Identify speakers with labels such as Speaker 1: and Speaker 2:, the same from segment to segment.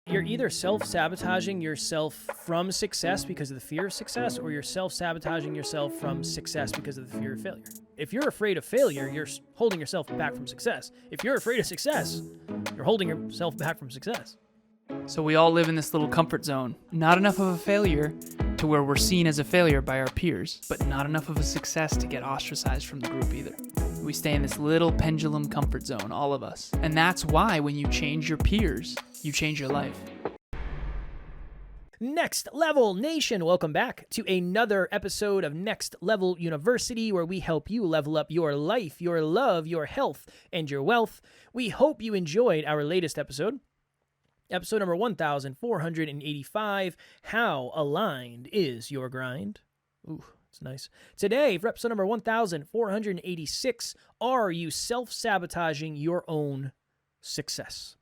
Speaker 1: You're either self-sabotaging yourself from success because of the fear of success, or you're self-sabotaging yourself from success because of the fear of failure. If you're afraid of failure, you're holding yourself back from success. If you're afraid of success, you're holding yourself back from success.
Speaker 2: So we all live in this little comfort zone. Not enough of a failure to where we're seen as a failure by our peers, but not enough of a success to get ostracized from the group either. We stay in this little pendulum comfort zone, all of us. And that's why when you change your peers, you change your life.
Speaker 1: Next Level Nation, welcome back to another episode of Next Level University, where we help you level up your life, your love, your health, and your wealth. We hope you enjoyed our latest episode. Episode number 1485, How Aligned is Your Grind? Ooh, that's nice. Today, for episode number 1486, Are you self-sabotaging your own success?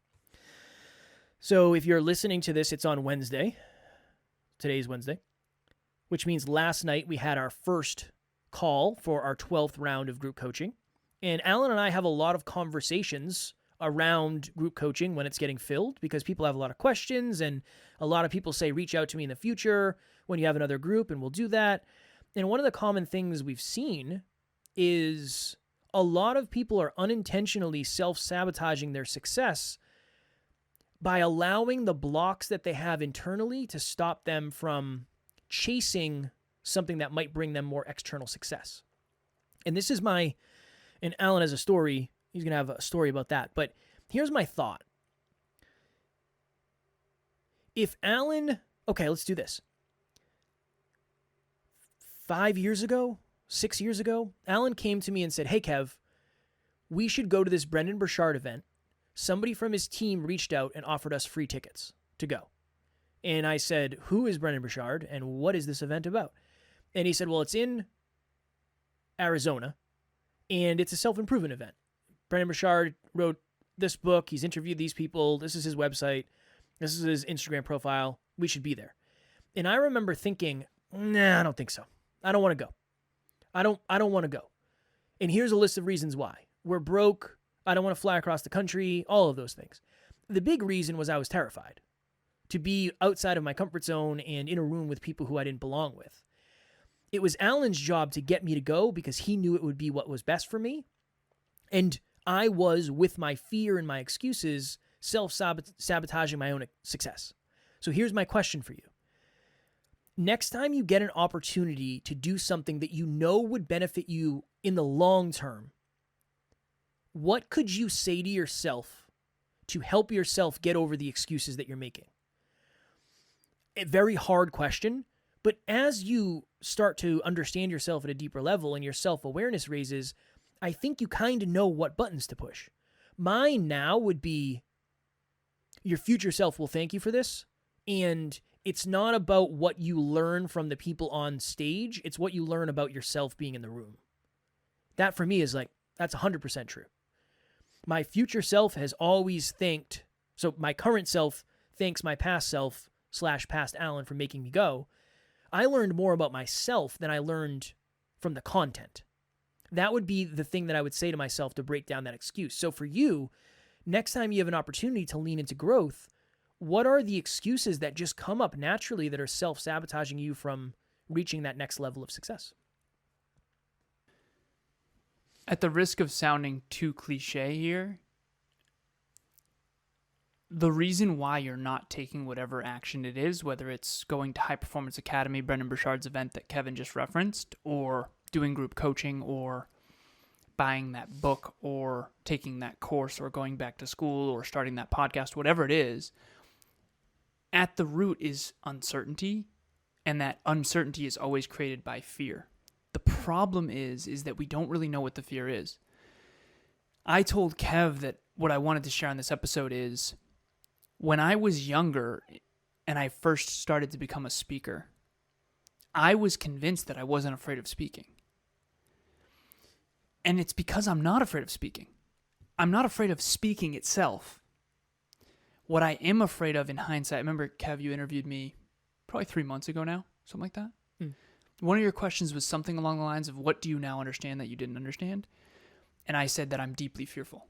Speaker 1: So if you're listening to this, it's on Wednesday. Today's Wednesday, which means last night we had our first call for our 12th round of group coaching. And Alan and I have a lot of conversations around group coaching when it's getting filled, because people have a lot of questions, and a lot of people say, reach out to me in the future when you have another group, and we'll do that. And one of the common things we've seen is a lot of people are unintentionally self-sabotaging their success by allowing the blocks that they have internally to stop them from chasing something that might bring them more external success. And this is and Alan has a story. He's going to have a story about that. But here's my thought. If Alan, okay, let's do this. 5 years ago, 6 years ago, Alan came to me and said, hey, Kev, we should go to this Brendan Burchard event. Somebody from his team reached out and offered us free tickets to go. And I said, who is Brendan Burchard and what is this event about? And he said, well, it's in Arizona and it's a self-improvement event. Brendan Burchard wrote this book. He's interviewed these people. This is his website. This is his Instagram profile. We should be there. And I remember thinking, nah, I don't think so. I don't want to go. I don't want to go. And here's a list of reasons why. We're broke. I don't want to fly across the country, all of those things. The big reason was I was terrified to be outside of my comfort zone and in a room with people who I didn't belong with. It was Alan's job to get me to go because he knew it would be what was best for me. And I was, with my fear and my excuses, self-sabotaging my own success. So here's my question for you. Next time you get an opportunity to do something that you know would benefit you in the long term, what could you say to yourself to help yourself get over the excuses that you're making? A very hard question, but as you start to understand yourself at a deeper level and your self-awareness raises, I think you kind of know what buttons to push. Mine now would be, your future self will thank you for this, and it's not about what you learn from the people on stage, it's what you learn about yourself being in the room. That for me is that's 100% true. My future self has always thanked, so my current self thanks my past self / past Alan for making me go. I learned more about myself than I learned from the content. That would be the thing that I would say to myself to break down that excuse. So for you, next time you have an opportunity to lean into growth, what are the excuses that just come up naturally that are self-sabotaging you from reaching that next level of success?
Speaker 2: At the risk of sounding too cliche here, the reason why you're not taking whatever action it is, whether it's going to High Performance Academy, Brendan Burchard's event that Kevin just referenced, or doing group coaching, or buying that book, or taking that course, or going back to school, or starting that podcast, whatever it is, at the root is uncertainty, and that uncertainty is always created by fear. The problem is that we don't really know what the fear is. I told Kev that what I wanted to share on this episode is when I was younger and I first started to become a speaker, I was convinced that I wasn't afraid of speaking. And it's because I'm not afraid of speaking. I'm not afraid of speaking itself. What I am afraid of in hindsight, I remember, Kev, you interviewed me probably 3 months ago now, something like that. One of your questions was something along the lines of, what do you now understand that you didn't understand? And I said that I'm deeply fearful.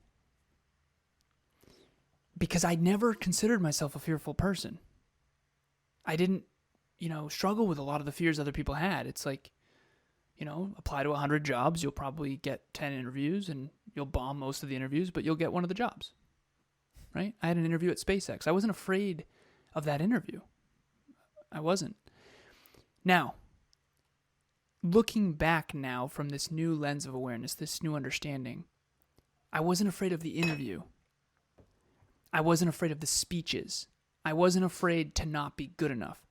Speaker 2: because I never considered myself a fearful person. I didn't, struggle with a lot of the fears other people had. It's like, apply to 100 jobs, you'll probably get 10 interviews and you'll bomb most of the interviews, but you'll get one of the jobs, right? I had an interview at SpaceX. I wasn't afraid of that interview. I wasn't. Now, looking back now from this new lens of awareness, this new understanding, I wasn't afraid of the interview. I wasn't afraid of the speeches. I wasn't afraid to not be good enough.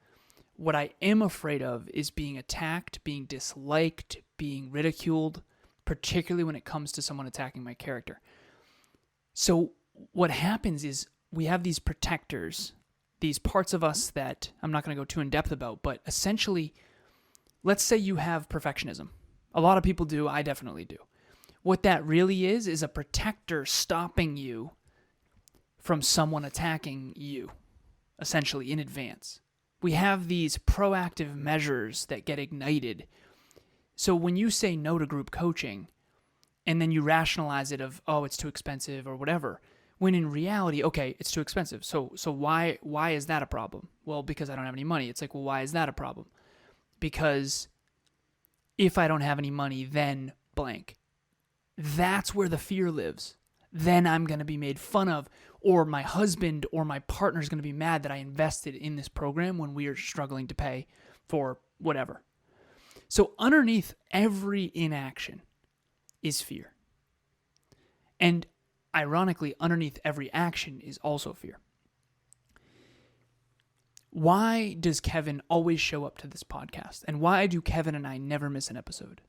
Speaker 2: What I am afraid of is being attacked, being disliked, being ridiculed, particularly when it comes to someone attacking my character. So what happens is we have these protectors, these parts of us that I'm not going to go too in depth about, but essentially, let's say you have perfectionism. A lot of people do. I definitely do. What that really is a protector stopping you from someone attacking you, essentially in advance. We have these proactive measures that get ignited. So when you say no to group coaching, and then you rationalize it of, oh, it's too expensive or whatever, when in reality, okay, it's too expensive. So why is that a problem? Well, because I don't have any money. It's like, well, why is that a problem? Because if I don't have any money, then blank. That's where the fear lives. Then I'm going to be made fun of, or my husband or my partner is going to be mad that I invested in this program when we are struggling to pay for whatever. So underneath every inaction is fear. And ironically, underneath every action is also fear. Why does Kevin always show up to this podcast? And why do Kevin and I never miss an episode?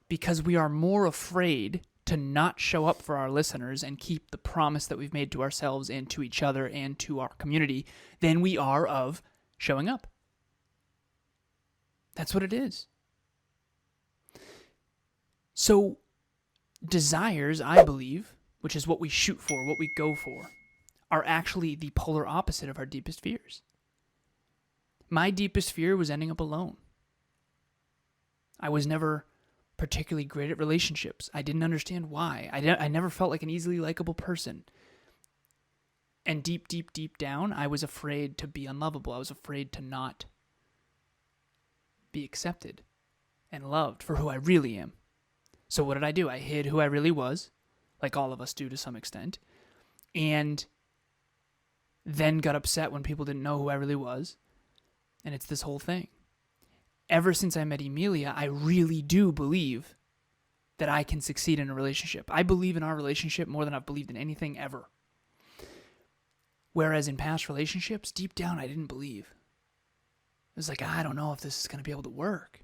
Speaker 2: Because we are more afraid to not show up for our listeners and keep the promise that we've made to ourselves and to each other and to our community than we are of showing up. That's what it is. So desires, I believe, which is what we shoot for, what we go for, are actually the polar opposite of our deepest fears. My deepest fear was ending up alone. I was never particularly great at relationships. I didn't understand why. I never felt like an easily likable person. And deep, deep, deep down, I was afraid to be unlovable. I was afraid to not be accepted and loved for who I really am. So what did I do? I hid who I really was, like all of us do to some extent, and then got upset when people didn't know who I really was. And it's this whole thing. Ever since I met Emilia, I really do believe that I can succeed in a relationship. I believe in our relationship more than I've believed in anything ever. Whereas in past relationships, deep down, I didn't believe. It was like, I don't know if this is going to be able to work.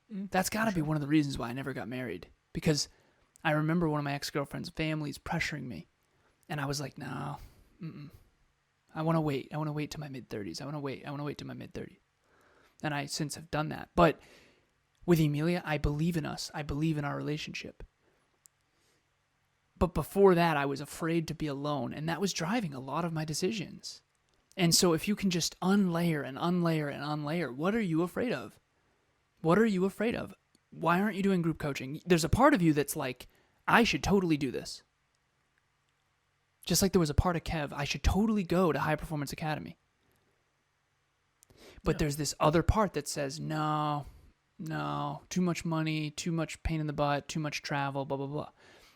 Speaker 2: That's got to be one of the reasons why I never got married. Because I remember one of my ex-girlfriend's families pressuring me. And I was like, no, I want to wait. I want to wait to my mid-30s. I want to wait to my mid-30s. And I since have done that. But with Emilia, I believe in us. I believe in our relationship. But before that, I was afraid to be alone. And that was driving a lot of my decisions. And so if you can just unlayer and unlayer and unlayer, what are you afraid of? What are you afraid of? Why aren't you doing group coaching? There's a part of you that's like, I should totally do this. Just like there was a part of Kev, I should totally go to High Performance Academy. But there's this other part that says, no, too much money, too much pain in the butt, too much travel, blah, blah, blah.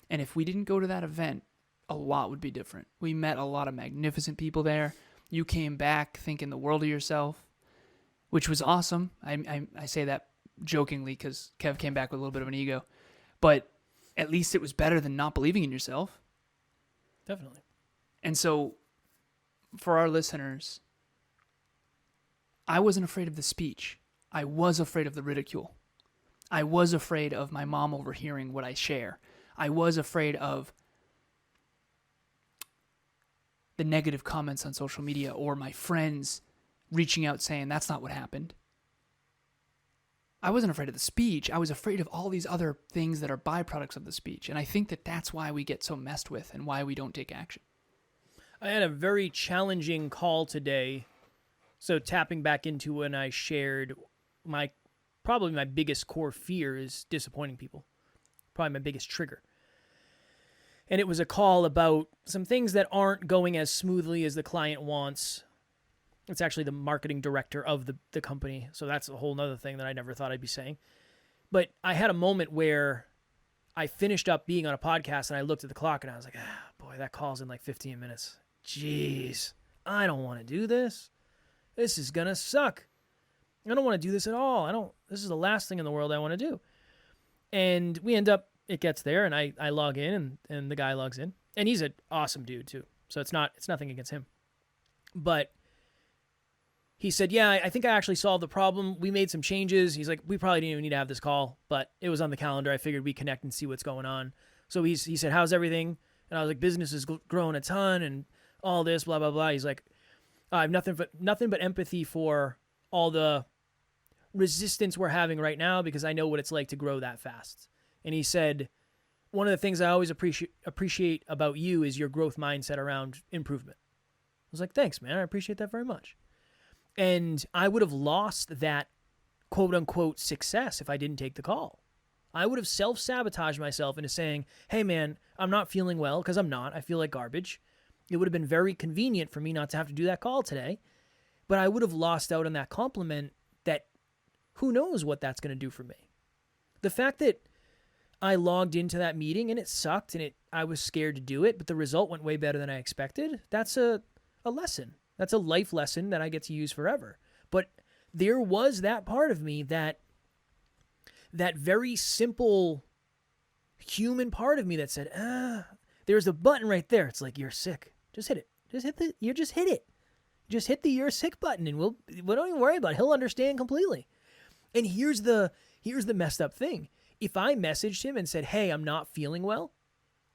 Speaker 2: And if we didn't go to that event, a lot would be different. We met a lot of magnificent people there. You came back thinking the world of yourself, which was awesome. I say that jokingly because Kev came back with a little bit of an ego. But at least it was better than not believing in yourself.
Speaker 1: Definitely.
Speaker 2: And so, for our listeners, I wasn't afraid of the speech. I was afraid of the ridicule. I was afraid of my mom overhearing what I share. I was afraid of the negative comments on social media or my friends reaching out saying, that's not what happened. I wasn't afraid of the speech. I was afraid of all these other things that are byproducts of the speech. And I think that that's why we get so messed with and why we don't take action.
Speaker 1: I had a very challenging call today. So tapping back into when I shared probably my biggest core fear is disappointing people. Probably my biggest trigger. And it was a call about some things that aren't going as smoothly as the client wants. It's actually the marketing director of the company. So that's a whole nother thing that I never thought I'd be saying. But I had a moment where I finished up being on a podcast and I looked at the clock and I was like, boy, that call's in like 15 minutes. Jeez, I don't want to do this. This is going to suck. I don't want to do this at all. This is the last thing in the world I want to do. And we end up, it gets there and I log in and the guy logs in. And he's an awesome dude too. So it's nothing against him. But he said, yeah, I think I actually solved the problem. We made some changes. He's like, we probably didn't even need to have this call, but it was on the calendar. I figured we'd connect and see what's going on. So he said, how's everything? And I was like, business is growing a ton and all this, blah, blah, blah. He's like, I have nothing but empathy for all the resistance we're having right now because I know what it's like to grow that fast. And he said, one of the things I always appreciate about you is your growth mindset around improvement. I was like, thanks, man. I appreciate that very much. And I would have lost that quote-unquote success if I didn't take the call. I would have self-sabotaged myself into saying, hey, man, I'm not feeling well because I'm not. I feel like garbage. It would have been very convenient for me not to have to do that call today. But I would have lost out on that compliment that who knows what that's going to do for me. The fact that I logged into that meeting and it sucked and I was scared to do it, but the result went way better than I expected, that's a lesson. That's a life lesson that I get to use forever. But there was that part of me, that very simple human part of me that said, there's a button right there. It's like, you're sick. Just hit it. Just hit it. Just hit the you're sick button and we don't even worry about it. He'll understand completely. And here's the messed up thing. If I messaged him and said, hey, I'm not feeling well,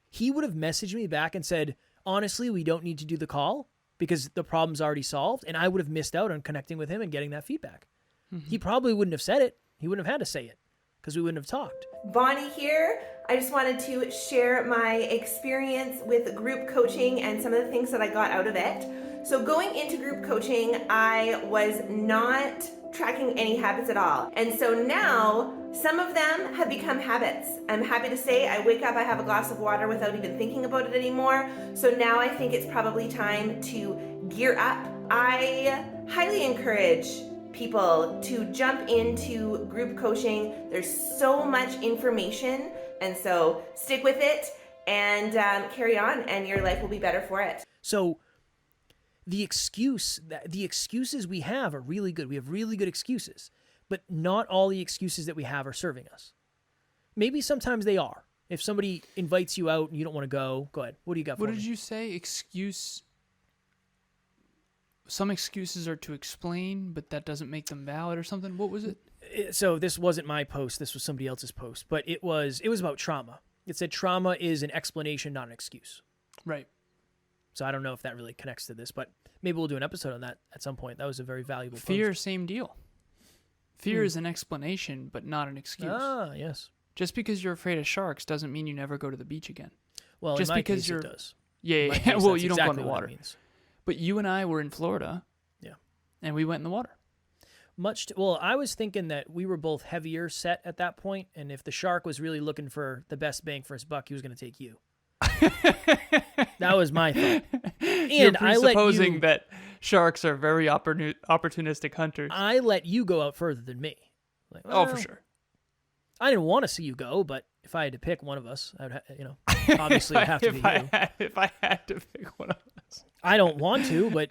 Speaker 1: he would have messaged me back and said, honestly, we don't need to do the call because the problem's already solved, and I would have missed out on connecting with him and getting that feedback. Mm-hmm. He probably wouldn't have said it. He wouldn't have had to say it because we wouldn't have talked.
Speaker 3: Bonnie here. I just wanted to share my experience with group coaching and some of the things that I got out of it. So going into group coaching, I was not tracking any habits at all. And so now some of them have become habits. I'm happy to say I wake up, I have a glass of water without even thinking about it anymore. So now I think it's probably time to gear up. I highly encourage people to jump into group coaching. There's so much information. And so stick with it and carry on, and your life will be better for it.
Speaker 1: So the excuses we have are really good. We have really good excuses, but not all the excuses that we have are serving us. Maybe sometimes they are. If somebody invites you out and you don't want to go ahead. What do you got for me?
Speaker 2: What did you say? Some excuses are to explain, but that doesn't make them valid or something. What was it?
Speaker 1: So this wasn't my post. This was somebody else's post, but it was about trauma. It said trauma is an explanation, not an excuse.
Speaker 2: Right.
Speaker 1: So I don't know if that really connects to this, but maybe we'll do an episode on that at some point. That was a very valuable
Speaker 2: Fear,
Speaker 1: post.
Speaker 2: Same deal. Fear is an explanation, but not an excuse.
Speaker 1: Ah, yes.
Speaker 2: Just because you're afraid of sharks doesn't mean you never go to the beach again.
Speaker 1: Well,
Speaker 2: just
Speaker 1: in my
Speaker 2: because
Speaker 1: case,
Speaker 2: you're...
Speaker 1: it does.
Speaker 2: Yeah. Well, you don't go in the
Speaker 1: exactly what
Speaker 2: water.
Speaker 1: it means.
Speaker 2: But you and I were in Florida.
Speaker 1: Yeah.
Speaker 2: And we went in the water.
Speaker 1: Well, I was thinking that we were both heavier set at that point, and if the shark was really looking for the best bang for his buck, he was going to take you. That was my thought. And
Speaker 2: you're presupposing that sharks are very opportunistic hunters.
Speaker 1: I let you go out further than me. Like,
Speaker 2: well, for sure.
Speaker 1: I didn't want to see you go, but if I had to pick one of us, I would, obviously it'd have to be you.
Speaker 2: If I had to pick one of us.
Speaker 1: I don't want to, but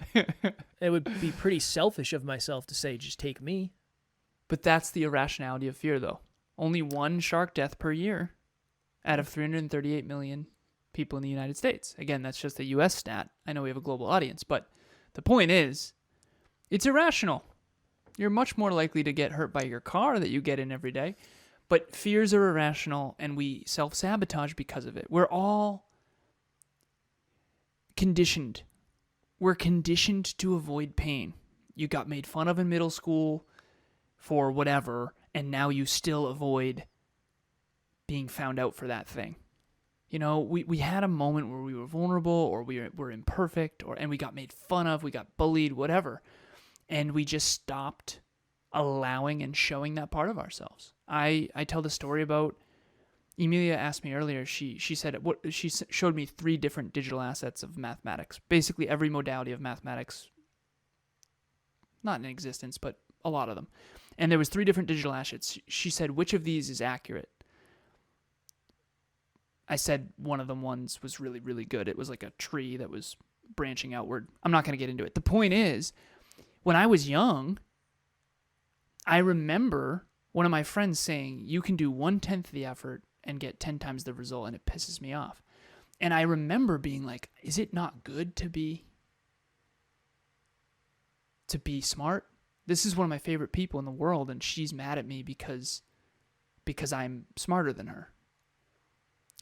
Speaker 1: it would be pretty selfish of myself to say, just take me.
Speaker 2: But that's the irrationality of fear, though. Only one shark death per year out of 338 million people in the United States. Again, that's just a U.S. stat. I know we have a global audience, but the point is, it's irrational. You're much more likely to get hurt by your car that you get in every day. But fears are irrational, and we self-sabotage because of it. We're all conditioned. We're conditioned to avoid pain. You got made fun of in middle school for whatever, and now you still avoid being found out for that thing. We had a moment where we were vulnerable, or we were imperfect, and we got made fun of, we got bullied, whatever. And we just stopped allowing and showing that part of ourselves. I tell the story about Emilia asked me earlier, she said, she showed me 3 different digital assets of mathematics. Basically every modality of mathematics, not in existence, but a lot of them. And there was 3 different digital assets. She said, which of these is accurate? I said one of them was really, really good. It was like a tree that was branching outward. I'm not going to get into it. The point is, when I was young, I remember one of my friends saying, you can do 1/10 the effort and get 10 times the result, and it pisses me off. And I remember being like, is it not good to be smart? This is one of my favorite people in the world, and she's mad at me because I'm smarter than her.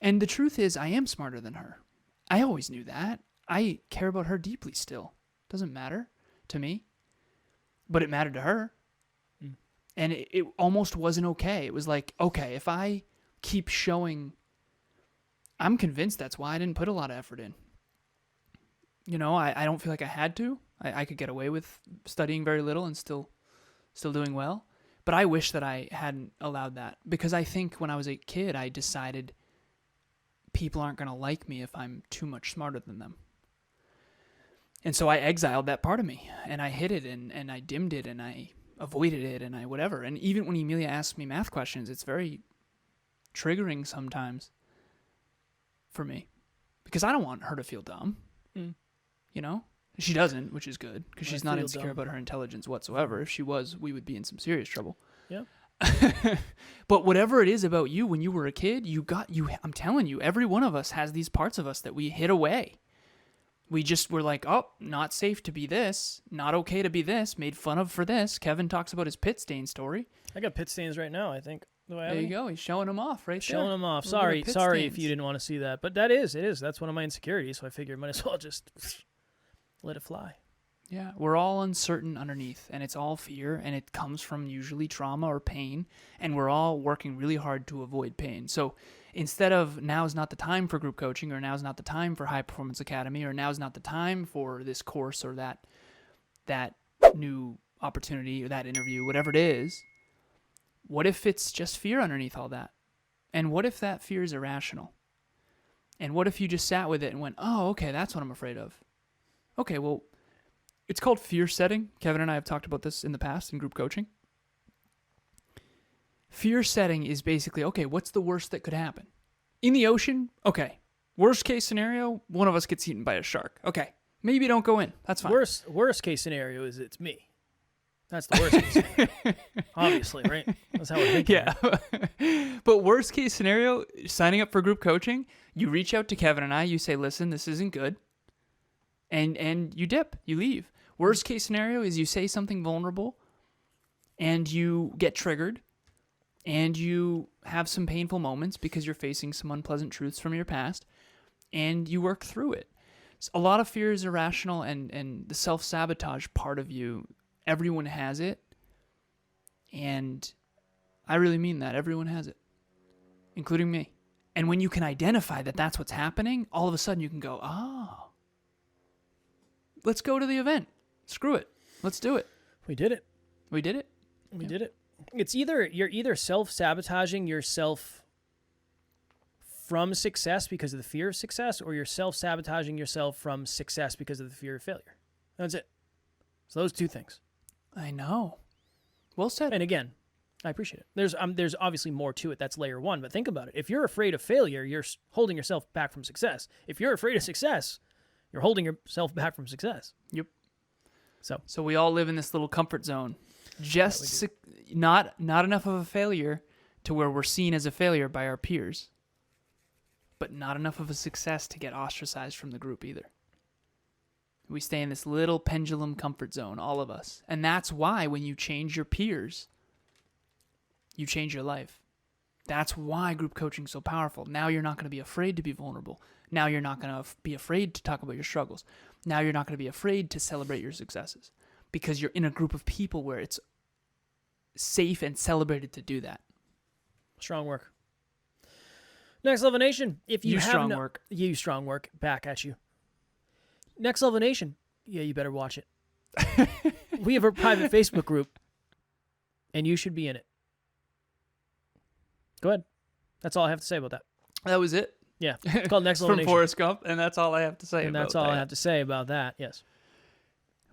Speaker 2: And the truth is, I am smarter than her. I always knew that. I care about her deeply still. Doesn't matter to me, but it mattered to her. Mm. And it almost wasn't okay. It was like, okay, if I keep showing, I'm convinced that's why I didn't put a lot of effort in. You know, I don't feel like I had to. I could get away with studying very little and still doing well. But I wish that I hadn't allowed that, because I think when I was a kid, I decided people aren't going to like me if I'm too much smarter than them. And so I exiled that part of me, and I hid it, and I dimmed it, and I avoided it, and I whatever. And even when Emilia asks me math questions, it's very triggering sometimes for me, because I don't want her to feel dumb. Mm. You know? She doesn't, which is good, because she's not insecure about her intelligence whatsoever. If she was, we would be in some serious trouble.
Speaker 1: Yeah.
Speaker 2: But whatever it is about you when you were a kid, I'm telling you, every one of us has these parts of us that we hid away. We just were like, oh, not safe to be this, not okay to be this, made fun of for this. Kevin talks about his pit stain story.
Speaker 1: I got pit stains right now, I think.
Speaker 2: There you go. He's showing them off right there.
Speaker 1: Showing them off. Sorry if you didn't want to see that. But it is. That's one of my insecurities, so I figured might as well just let it fly.
Speaker 2: Yeah, we're all uncertain underneath, and it's all fear, and it comes from usually trauma or pain, and we're all working really hard to avoid pain. So instead of now's not the time for group coaching, or now's not the time for High Performance Academy, or now's not the time for this course or that new opportunity or that interview, whatever it is, what if it's just fear underneath all that? And what if that fear is irrational? And what if you just sat with it and went, oh, okay, that's what I'm afraid of. Okay, well, it's called fear setting. Kevin and I have talked about this in the past in group coaching. Fear setting is basically, okay, what's the worst that could happen? In the ocean, okay. Worst case scenario, one of us gets eaten by a shark. Okay, maybe don't go in. That's fine.
Speaker 1: Worst case scenario is it's me. That's the worst case scenario. Obviously, right? That's how we're thinking.
Speaker 2: Yeah. But worst case scenario, signing up for group coaching, you reach out to Kevin and I, you say, listen, this isn't good. And you dip, you leave. Worst case scenario is you say something vulnerable and you get triggered and you have some painful moments because you're facing some unpleasant truths from your past, and you work through it. So a lot of fear is irrational, and the self-sabotage part of you, everyone has it. And I really mean that. Everyone has it, including me. And when you can identify that that's what's happening, all of a sudden you can go, oh, let's go to the event. Screw it. Let's do it.
Speaker 1: We did it.
Speaker 2: We did it.
Speaker 1: We did it. It's you're either self-sabotaging yourself from success because of the fear of success, or you're self-sabotaging yourself from success because of the fear of failure. That's it. So those 2 things.
Speaker 2: I know. Well said.
Speaker 1: And again, I appreciate it. There's obviously more to it. That's layer 1. But think about it. If you're afraid of failure, you're holding yourself back from success. If you're afraid of success, you're holding yourself back from success.
Speaker 2: Yep.
Speaker 1: So
Speaker 2: we all live in this little comfort zone. Just not enough of a failure to where we're seen as a failure by our peers, but not enough of a success to get ostracized from the group either. We stay in this little pendulum comfort zone, all of us. And that's why when you change your peers, you change your life. That's why group coaching is so powerful. Now you're not going to be afraid to be vulnerable. Now you're not going to be afraid to talk about your struggles. Now you're not going to be afraid to celebrate your successes, because you're in a group of people where it's safe and celebrated to do that.
Speaker 1: Strong work. Next Level Nation, if you
Speaker 2: strong work.
Speaker 1: You strong work, back at you. Next Level Nation, yeah, you better watch it. We have a private Facebook group, and you should be in it. Go ahead. That's all I have to say about that.
Speaker 2: That was it.
Speaker 1: Yeah, it's called Next Level
Speaker 2: From
Speaker 1: Nation.
Speaker 2: Forrest Gump, and that's all I have to say
Speaker 1: And
Speaker 2: about
Speaker 1: that's all
Speaker 2: that.
Speaker 1: I have to say about that, yes.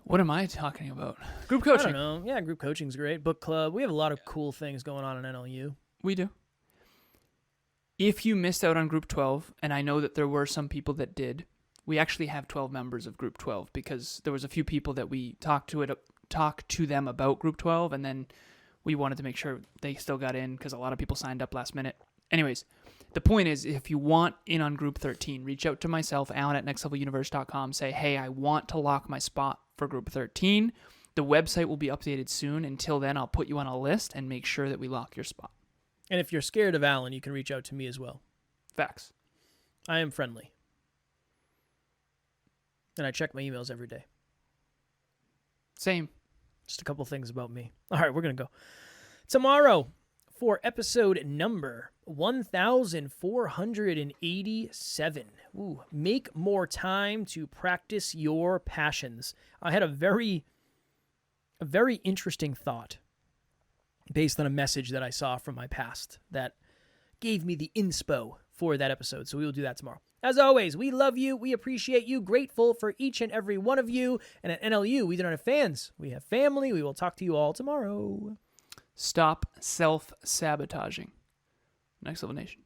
Speaker 2: What am I talking about? Group
Speaker 1: I
Speaker 2: coaching.
Speaker 1: don't know. Yeah, group coaching's great. Book club. We have a lot of cool things going on in NLU.
Speaker 2: We do. If you missed out on Group 12, and I know that there were some people that did, we actually have 12 members of Group 12 because there was a few people that we talked to them about Group 12, and then we wanted to make sure they still got in because a lot of people signed up last minute. Anyways, the point is, if you want in on Group 13, reach out to myself, Alan at nextleveluniverse.com. Say, hey, I want to lock my spot for Group 13. The website will be updated soon. Until then, I'll put you on a list and make sure that we lock your spot.
Speaker 1: And if you're scared of Alan, you can reach out to me as well.
Speaker 2: Facts.
Speaker 1: I am friendly. And I check my emails every day.
Speaker 2: Same.
Speaker 1: Just a couple things about me. All right, we're going to go. Tomorrow, for episode number 1487. Ooh, make more time to practice your passions. I had a very interesting thought based on a message that I saw from my past that gave me the inspo for that episode. So we will do that tomorrow. As always, we love you. We appreciate you. Grateful for each and every one of you. And at NLU, we don't have fans. We have family. We will talk to you all tomorrow.
Speaker 2: Stop self-sabotaging. Next Level Nation.